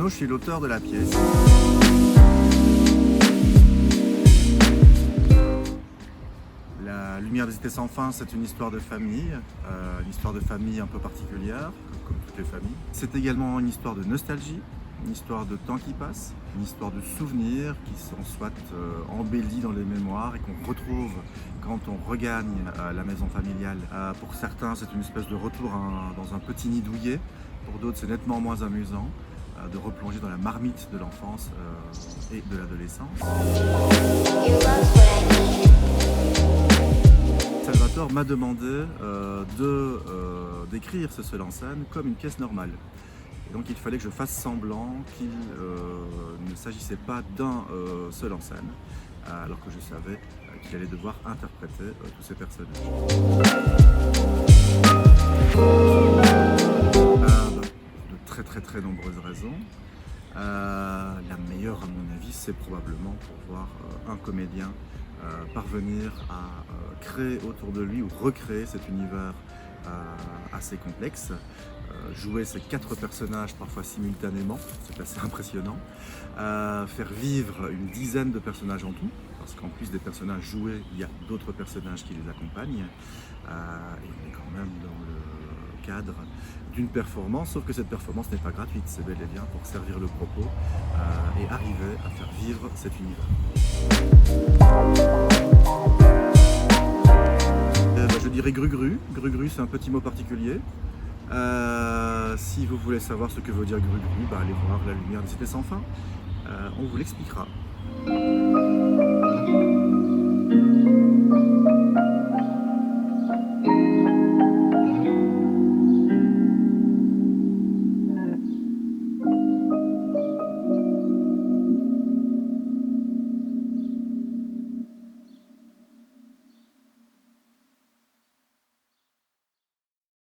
Arnaud, je suis l'auteur de la pièce. La lumière des étés sans fin, c'est une histoire de famille un peu particulière, comme toutes les familles. C'est également une histoire de nostalgie, une histoire de temps qui passe, une histoire de souvenirs qui sont soit embellis dans les mémoires et qu'on retrouve quand on regagne la maison familiale. Pour certains, c'est une espèce de retour dans un petit nid douillet. Pour d'autres, c'est nettement moins amusant de replonger dans la marmite de l'enfance et de l'adolescence. Salvatore m'a demandé d'écrire ce seul en scène comme une pièce normale. Et donc il fallait que je fasse semblant qu'il ne s'agissait pas d'un seul en scène, alors que je savais qu'il allait devoir interpréter tous ces personnages. De très nombreuses raisons. La meilleure à mon avis, c'est probablement pour voir un comédien parvenir à créer autour de lui ou recréer cet univers assez complexe, jouer ces 4 personnages parfois simultanément, c'est assez impressionnant, faire vivre une dizaine de personnages en tout, parce qu'en plus des personnages joués, il y a d'autres personnages qui les accompagnent, et on est quand même dans le cadre d'une performance, sauf que cette performance n'est pas gratuite, c'est bel et bien pour servir le propos et arriver à faire vivre cet univers. Je dirais Gru-Gru. Gru-Gru, c'est un petit mot particulier. Si vous voulez savoir ce que veut dire Gru-Gru, allez voir La lumière des étés sans fin. On vous l'expliquera.